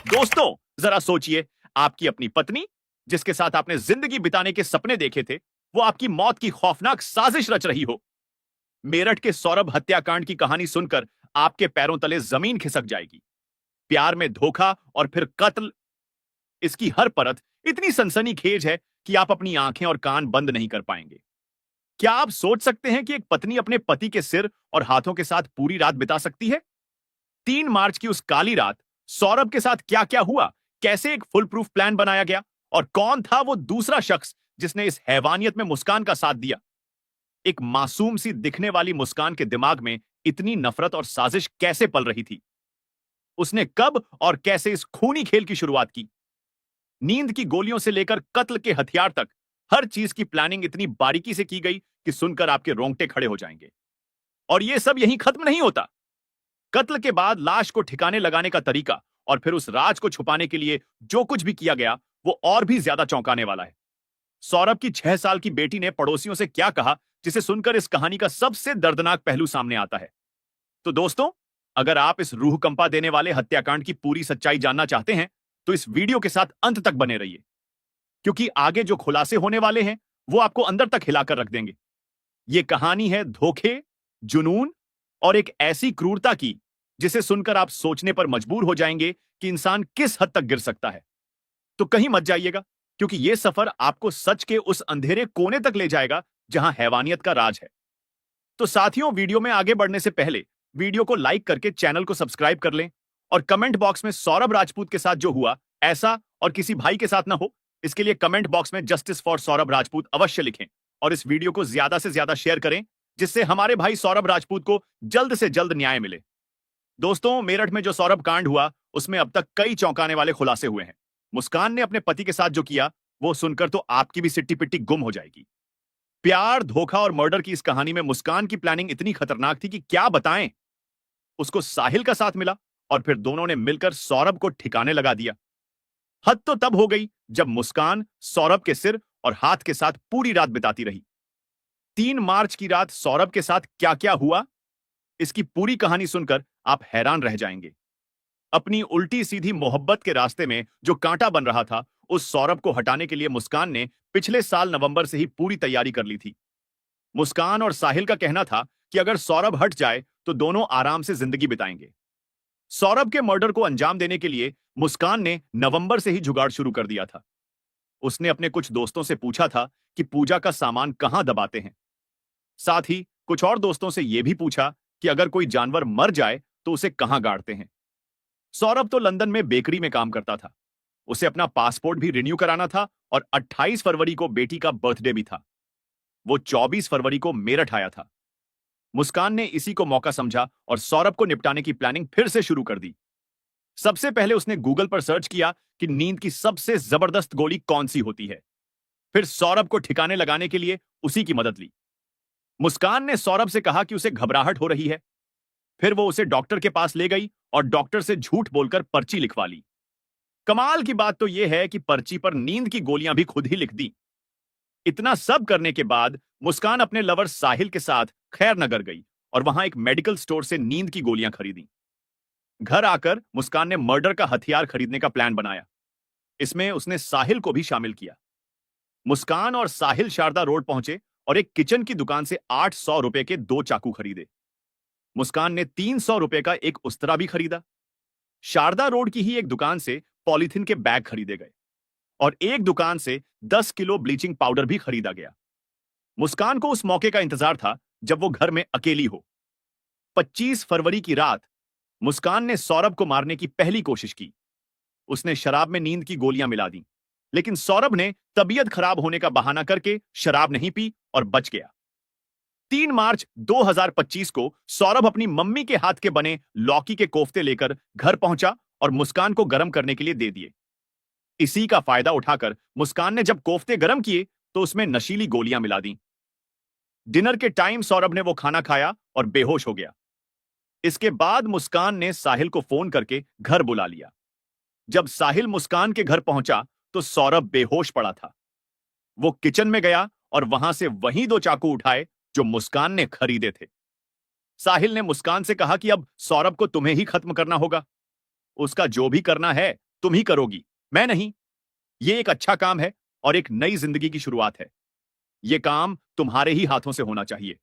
दोस्तों, जरा सोचिए, आपकी अपनी पत्नी, जिसके साथ आपने जिंदगी बिताने के सपने देखे थे, वो आपकी मौत की खौफनाक साजिश रच रही हो। मेरठ के सौरभ हत्याकांड की कहानी सुनकर आपके पैरों तले जमीन खिसक जाएगी। प्यार में धोखा और फिर कत्ल, इसकी हर परत इतनी सनसनीखेज है कि आप अपनी आंखें और कान बंद नहीं कर पाएंगे। क्या आप सोच सकते हैं कि एक पत्नी अपने पति के सिर और हाथों के साथ पूरी रात बिता सकती है? 3 मार्च की उस काली रात सौरभ के साथ क्या क्या हुआ, कैसे एक फुल प्रूफ प्लान बनाया गया और कौन था वो दूसरा शख्स जिसने इस हैवानियत में मुस्कान का साथ दिया? एक मासूम सी दिखने वाली मुस्कान के दिमाग में इतनी नफरत और साजिश कैसे पल रही थी? उसने कब और कैसे इस खूनी खेल की शुरुआत की? नींद की गोलियों से लेकर कत्ल के हथियार तक हर चीज की प्लानिंग इतनी बारीकी से की गई कि सुनकर आपके रोंगटे खड़े हो जाएंगे। और यह सब यहीं खत्म नहीं होता। कत्ल के बाद लाश को ठिकाने लगाने का तरीका और फिर उस राज को छुपाने के लिए जो कुछ भी किया गया, वो और भी ज्यादा चौंकाने वाला है। सौरभ की 6 साल की बेटी ने पड़ोसियों से क्या कहा, जिसे सुनकर इस कहानी का सबसे दर्दनाक पहलू सामने आता है। तो दोस्तों, अगर आप इस रूह कंपा देने वाले हत्याकांड की पूरी सच्चाई जानना चाहते हैं, तो इस वीडियो के साथ अंत तक बने रहिए, क्योंकि आगे जो खुलासे होने वाले हैं, वो आपको अंदर तक हिलाकर रख देंगे। ये कहानी है धोखे, जुनून और एक ऐसी क्रूरता की जिसे सुनकर आप सोचने पर मजबूर हो जाएंगे कि इंसान किस हद तक गिर सकता है। तो कहीं मत जाइएगा, क्योंकि यह सफर आपको सच के उस अंधेरे कोने तक ले जाएगा जहां हैवानियत का राज है। तो साथियों, वीडियो में आगे बढ़ने से पहले वीडियो को लाइक करके चैनल को सब्सक्राइब कर लें और कमेंट बॉक्स में सौरभ राजपूत के साथ जो हुआ, ऐसा और किसी भाई के साथ ना हो, इसके लिए कमेंट बॉक्स में जस्टिस फॉर सौरभ राजपूत अवश्य लिखें और इस वीडियो को ज्यादा से ज्यादा शेयर करें, जिससे हमारे भाई सौरभ राजपूत को जल्द से जल्द न्याय मिले। दोस्तों, मेरठ में जो सौरभ कांड हुआ, उसमें अब तक कई चौंकाने वाले खुलासे हुए हैं। मुस्कान ने अपने पति के साथ जो किया, वो सुनकर तो आपकी भी सिट्टी पिट्टी गुम हो जाएगी। प्यार, धोखा और मर्डर की इस कहानी में मुस्कान की प्लानिंग इतनी खतरनाक थी कि क्या बताएं। उसको साहिल का साथ मिला और फिर दोनों ने मिलकर सौरभ को ठिकाने लगा दिया। हद तो तब हो गई जब मुस्कान सौरभ के सिर और हाथ के साथ पूरी रात बिताती रही। 3 मार्च की रात सौरभ के साथ क्या क्या हुआ, इसकी पूरी कहानी सुनकर आप हैरान रह जाएंगे। अपनी उल्टी सीधी मोहब्बत के रास्ते में जो कांटा बन रहा था, उस सौरभ को हटाने के लिए मुस्कान ने पिछले साल नवंबर से ही पूरी तैयारी कर ली थी। मुस्कान और साहिल का कहना था कि अगर सौरभ हट जाए तो दोनों आराम से जिंदगी बिताएंगे। सौरभ के मर्डर को अंजाम देने के लिए मुस्कान ने नवंबर से ही जुगाड़ शुरू कर दिया था। उसने अपने कुछ दोस्तों से पूछा था कि पूजा का सामान कहां दबाते हैं। साथ ही कुछ और दोस्तों से यह भी पूछा कि अगर कोई जानवर मर जाए तो उसे कहां गाड़ते हैं। सौरभ तो लंदन में बेकरी में काम करता था। उसे अपना पासपोर्ट भी रिन्यू कराना था और 28 फरवरी को बेटी का बर्थडे भी था। वो 24 फरवरी को मेरठ आया था। मुस्कान ने इसी को मौका समझा और सौरभ को निपटाने की प्लानिंग फिर से शुरू कर दी। सबसे पहले उसने गूगल पर सर्च किया कि नींद की सबसे जबरदस्त गोली कौन सी होती है। फिर सौरभ को ठिकाने लगाने के लिए उसी की मदद ली। मुस्कान ने सौरभ से कहा कि उसे घबराहट हो रही है। फिर वो उसे डॉक्टर के पास ले गई और डॉक्टर से झूठ बोलकर पर्ची लिखवा ली। कमाल की बात तो यह है कि पर्ची पर नींद की गोलियां भी खुद ही लिख दी। इतना सब करने के बाद मुस्कान अपने लवर साहिल के साथ खैरनगर गई और वहां एक मेडिकल स्टोर से नींद की गोलियां खरीदी। घर आकर मुस्कान ने मर्डर का हथियार खरीदने का प्लान बनाया। इसमें उसने साहिल को भी शामिल किया। मुस्कान और साहिल शारदा रोड पहुंचे और एक किचन की दुकान से 800 रुपए के 2 चाकू खरीदे। मुस्कान ने 300 रुपए का एक उस्तरा भी खरीदा। शारदा रोड की ही एक दुकान से पॉलीथिन के बैग खरीदे गए और एक दुकान से 10 किलो ब्लीचिंग पाउडर भी खरीदा गया। मुस्कान को उस मौके का इंतजार था जब वो घर में अकेली हो। 25 फरवरी की रात मुस्कान ने सौरभ को मारने की पहली कोशिश की। उसने शराब में नींद की गोलियां मिला दी, लेकिन सौरभ ने तबीयत खराब होने का बहाना करके शराब नहीं पी और बच गया। 3 मार्च 2025 को सौरभ अपनी मम्मी के हाथ के बने लौकी के कोफ्ते लेकर घर पहुंचा और मुस्कान को गर्म करने के लिए दे दिए। इसी का फायदा उठाकर मुस्कान ने जब कोफ्ते गर्म किए तो उसमें नशीली गोलियां मिला दी। डिनर के टाइम सौरभ ने वो खाना खाया और बेहोश हो गया। इसके बाद मुस्कान ने साहिल को फोन करके घर बुला लिया। जब साहिल मुस्कान के घर पहुंचा तो सौरभ बेहोश पड़ा था। वो किचन में गया और वहां से वही 2 चाकू उठाए जो मुस्कान ने खरीदे थे। साहिल ने मुस्कान से कहा कि अब सौरभ को तुम्हें ही खत्म करना होगा। उसका जो भी करना है तुम ही करोगी, मैं नहीं। ये एक अच्छा काम है और एक नई जिंदगी की शुरुआत है। ये काम तुम्हारे ही हाथों से होना चाहिए।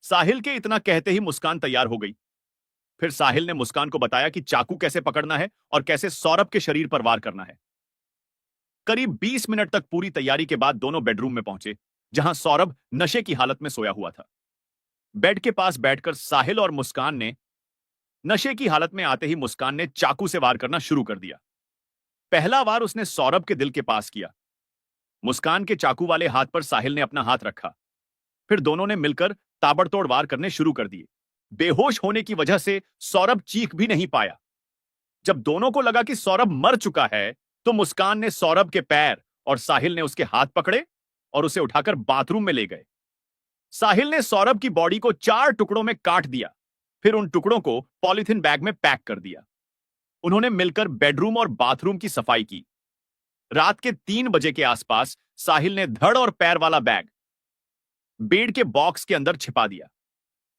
साहिल के इतना कहते ही मुस्कान तैयार हो गई। फिर साहिल ने मुस्कान को बताया कि चाकू कैसे पकड़ना है और कैसे सौरभ के शरीर पर वार करना है। करीब 20 मिनट तक पूरी तैयारी के बाद दोनों बेडरूम में पहुंचे, जहां सौरभ नशे की हालत में सोया हुआ था। बेड के पास बैठकर साहिल और मुस्कान ने नशे की हालत में आते ही मुस्कान ने चाकू से वार करना शुरू कर दिया। पहला वार उसने सौरभ के दिल के पास किया। मुस्कान के चाकू वाले हाथ पर साहिल ने अपना हाथ रखा। फिर दोनों ने मिलकर ताबड़तोड़ वार करने शुरू कर दिए। बेहोश होने की वजह से सौरभ चीख भी नहीं पाया। जब दोनों को लगा कि सौरभ मर चुका है, तो मुस्कान ने सौरभ के पैर और साहिल ने उसके हाथ पकड़े और उसे उठाकर बाथरूम में ले गए। साहिल ने सौरभ की बॉडी को 4 टुकड़ों में काट दिया, फिर उन टुकड़ों को पॉलीथिन बैग में पैक कर दिया। उन्होंने मिलकर बेडरूम और बाथरूम की सफाई की। रात के 3 बजे के आसपास साहिल ने धड़ और पैर वाला बैग बेड के बॉक्स के अंदर छिपा दिया।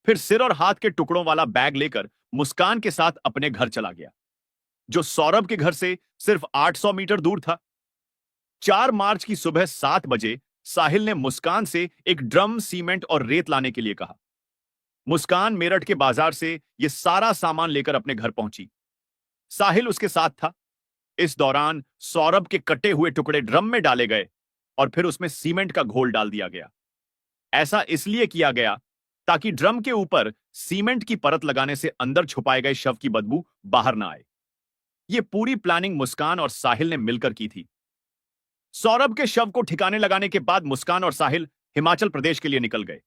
फिर सिर और हाथ के टुकड़ों वाला बैग लेकर मुस्कान के साथ अपने घर चला गया, जो सौरभ के घर से सिर्फ 800 मीटर दूर था। 4 मार्च की सुबह 7 बजे साहिल ने मुस्कान से एक ड्रम सीमेंट और रेत लाने के लिए कहा। मुस्कान मेरठ के बाजार से यह सारा सामान लेकर अपने घर पहुंची। साहिल उसके साथ था। इस दौरान सौरभ के कटे हुए टुकड़े ड्रम में डाले गए और फिर उसमें सीमेंट का घोल डाल दिया गया। ऐसा इसलिए किया गया ताकि ड्रम के ऊपर सीमेंट की परत लगाने से अंदर छुपाए गए शव की बदबू बाहर ना आए। यह पूरी प्लानिंग मुस्कान और साहिल ने मिलकर की थी। सौरभ के शव को ठिकाने लगाने के बाद मुस्कान और साहिल हिमाचल प्रदेश के लिए निकल गए।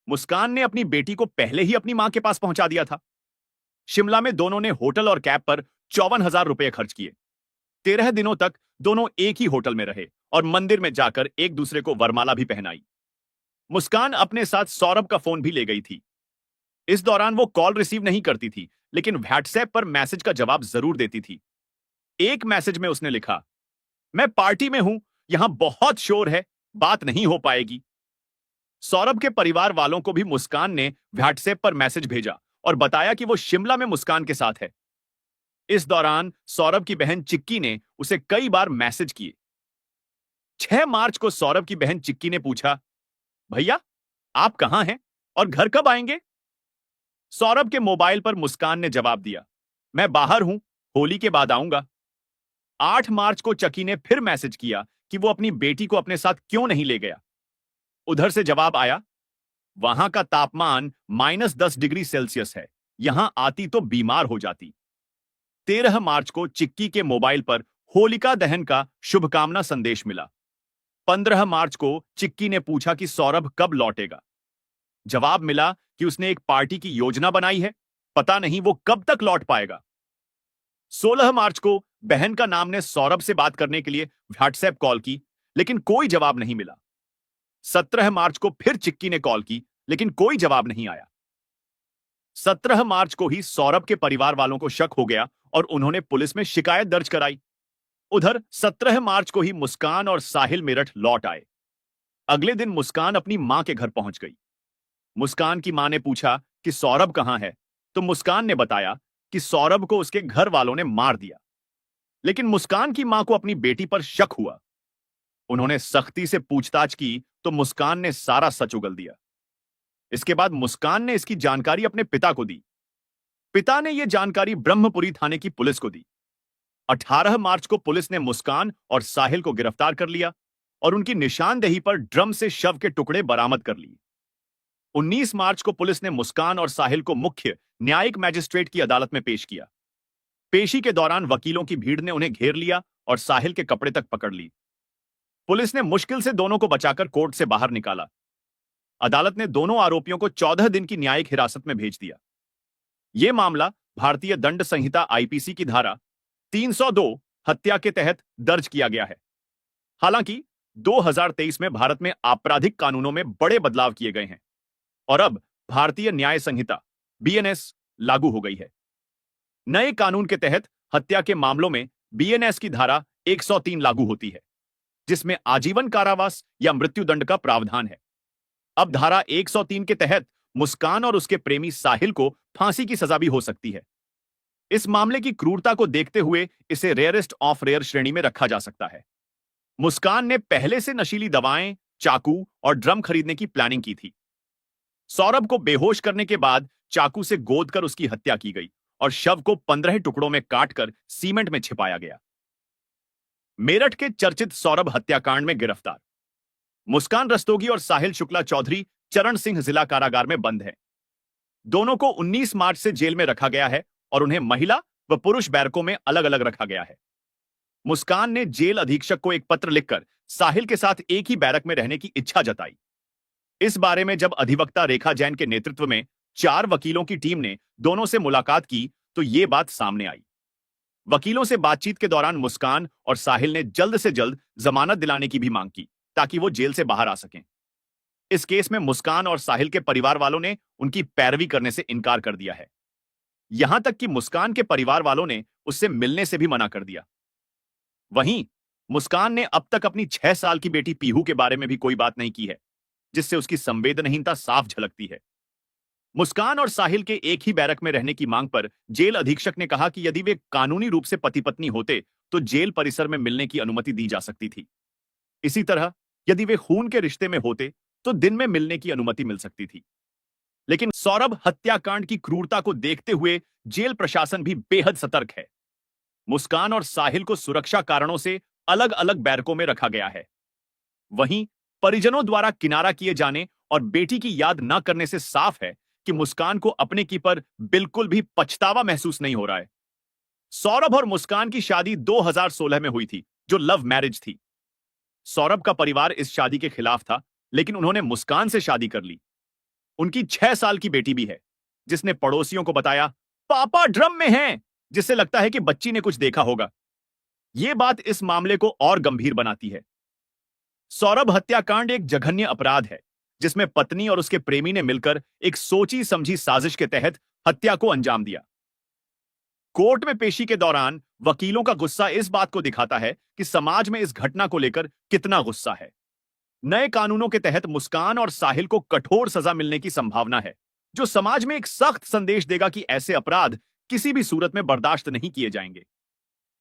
मुस्कान ने अपनी बेटी को पहले ही अपनी मां के पास पहुंचा दिया था। शिमला में दोनों ने होटल और कैब पर 54,000 रुपए खर्च किए। 13 दिनों तक दोनों एक ही होटल में रहे और मंदिर में जाकर एक दूसरे को वरमाला भी पहनाई। मुस्कान अपने साथ सौरभ का फोन भी ले गई थी। इस दौरान वो कॉल रिसीव नहीं करती थी, लेकिन व्हाट्सएप पर मैसेज का जवाब जरूर देती थी। एक मैसेज में उसने लिखा, मैं पार्टी में हूं, यहां बहुत शोर है, बात नहीं हो पाएगी। सौरभ के परिवार वालों को भी मुस्कान ने व्हाट्सएप पर मैसेज भेजा और बताया कि वो शिमला में मुस्कान के साथ है। इस दौरान सौरभ की बहन चिक्की ने उसे कई बार मैसेज किए। 6 मार्च को सौरभ की बहन चिक्की ने पूछा, भैया आप कहां हैं और घर कब आएंगे? सौरभ के मोबाइल पर मुस्कान ने जवाब दिया, मैं बाहर हूं, होली के बाद आऊंगा। 8 मार्च को चकी ने फिर मैसेज किया कि वो अपनी बेटी को अपने साथ क्यों नहीं ले गया। उधर से जवाब आया, वहां का तापमान -10 डिग्री सेल्सियस है, यहां आती तो बीमार हो जाती। 13 मार्च को चिक्की के मोबाइल पर होलिका दहन का शुभकामना संदेश मिला। 15 मार्च को चिक्की ने पूछा कि सौरभ कब लौटेगा। जवाब मिला कि उसने एक पार्टी की योजना बनाई है, पता नहीं वो कब तक लौट पाएगा। 16 मार्च को बहन का नाम ने सौरभ से बात करने के लिए व्हाट्सएप कॉल की, लेकिन कोई जवाब नहीं मिला। 17 मार्च को फिर चिक्की ने कॉल की, लेकिन कोई जवाब नहीं आया। 17 मार्च को ही सौरभ के परिवार वालों को शक हो गया और उन्होंने पुलिस में शिकायत दर्ज कराई। उधर 17 मार्च को ही मुस्कान और साहिल मेरठ लौट आए। अगले दिन मुस्कान अपनी मां के घर पहुंच गई। मुस्कान की मां ने पूछा कि सौरभ कहां है, तो मुस्कान ने बताया कि सौरभ को उसके घर वालों ने मार दिया। लेकिन मुस्कान की मां को अपनी बेटी पर शक हुआ। उन्होंने सख्ती से पूछताछ की तो मुस्कान ने सारा सच उगल दिया। इसके बाद मुस्कान ने इसकी जानकारी अपने पिता को दी। पिता ने यह जानकारी ब्रह्मपुरी थाने की पुलिस को दी। 18 मार्च को पुलिस ने मुस्कान और साहिल को गिरफ्तार कर लिया और उनकी निशानदेही पर ड्रम से शव के टुकड़े बरामद कर लिए। 19 मार्च को पुलिस ने मुस्कान और साहिल को मुख्य न्यायिक मैजिस्ट्रेट की अदालत में पेश किया। पेशी के दौरान वकीलों की भीड़ ने उन्हें घेर लिया और साहिल के कपड़े तक पकड़ ली। पुलिस ने मुश्किल से दोनों को बचाकर कोर्ट से बाहर निकाला। अदालत ने दोनों आरोपियों को 14 दिन की न्यायिक हिरासत में भेज दिया। यह मामला भारतीय दंड संहिता आईपीसी की धारा 302 हत्या के तहत दर्ज किया गया है। हालांकि 2023 में भारत में आपराधिक कानूनों में बड़े बदलाव किए गए हैं और अब भारतीय न्याय संहिता बीएनएस लागू हो गई है। नए कानून के तहत हत्या के मामलों में बीएनएस की धारा 103 लागू होती है, जिसमें आजीवन कारावास या मृत्युदंड का प्रावधान है। अब धारा 103 के तहत मुस्कान और उसके प्रेमी साहिल को फांसी की सजा भी हो सकती है। इस मामले की क्रूरता को देखते हुए इसे रेयरेस्ट ऑफ रेयर श्रेणी में रखा जा सकता है। मुस्कान ने पहले से नशीली दवाएं, चाकू और ड्रम खरीदने की प्लानिंग की थी। सौरभ को बेहोश करने के बाद चाकू से गोद कर उसकी हत्या की गई और शव को 15 टुकड़ों में काटकर सीमेंट में छिपाया गया। मेरठ के चर्चित सौरभ हत्याकांड में गिरफ्तार मुस्कान रस्तोगी और साहिल शुक्ला चौधरी चरण सिंह जिला कारागार में बंद हैं। दोनों को 19 मार्च से जेल में रखा गया है और उन्हें महिला व पुरुष बैरकों में अलग अलग रखा गया है। मुस्कान ने जेल अधीक्षक को एक पत्र लिखकर साहिल के साथ एक ही बैरक में रहने की इच्छा जताई। इस बारे में जब अधिवक्ता रेखा जैन के नेतृत्व में 4 वकीलों की टीम ने दोनों से मुलाकात की तो ये बात सामने आई। वकीलों से बातचीत के दौरान मुस्कान और साहिल ने जल्द से जल्द जमानत दिलाने की भी मांग की ताकि वो जेल से बाहर आ सकें। इस केस में मुस्कान और साहिल के परिवार वालों ने उनकी पैरवी करने से इनकार कर दिया है। यहां तक कि मुस्कान के परिवार वालों ने उससे मिलने से भी मना कर दिया। वहीं मुस्कान ने अब तक अपनी 6 साल की बेटी पीहू के बारे में भी कोई बात नहीं की है, जिससे उसकी संवेदनहीनता साफ झलकती है। मुस्कान और साहिल के एक ही बैरक में रहने की मांग पर जेल अधीक्षक ने कहा कि यदि वे कानूनी रूप से पति पत्नी होते तो जेल परिसर में मिलने की अनुमति दी जा सकती थी। इसी तरह यदि वे खून के रिश्ते में होते तो दिन में मिलने की अनुमति मिल सकती थी। लेकिन सौरभ हत्याकांड की क्रूरता को देखते हुए जेल प्रशासन भी बेहद सतर्क है। मुस्कान और साहिल को सुरक्षा कारणों से अलग अलग बैरकों में रखा गया है। वहीं परिजनों द्वारा किनारा किए जाने और बेटी की याद न करने से साफ है कि मुस्कान को अपने की पर बिल्कुल भी पछतावा महसूस नहीं हो रहा है। सौरभ और मुस्कान की शादी 2016 में हुई थी, जो लव मैरिज थी। सौरभ का परिवार इस शादी के खिलाफ था, लेकिन उन्होंने मुस्कान से शादी कर ली। उनकी 6 साल की बेटी भी है, जिसने पड़ोसियों को बताया, पापा ड्रम में हैं, जिससे लगता है कि बच्ची ने कुछ देखा होगा। यह बात इस मामले को और गंभीर बनाती है। सौरभ हत्याकांड एक जघन्य अपराध है, जिसमें पत्नी और उसके प्रेमी ने मिलकर एक सोची समझी साजिश के तहत हत्या को अंजाम दिया। कोर्ट में पेशी के दौरान वकीलों का गुस्सा इस बात को दिखाता है कि समाज में इस घटना को लेकर कितना गुस्सा है। नए कानूनों के तहत मुस्कान और साहिल को कठोर सजा मिलने की संभावना है, जो समाज में एक सख्त संदेश देगा कि ऐसे अपराध किसी भी सूरत में बर्दाश्त नहीं किए जाएंगे।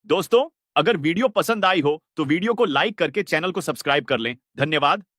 दोस्तों, अगर वीडियो पसंद आई हो तो वीडियो को लाइक करके चैनल को सब्सक्राइब कर लें। धन्यवाद।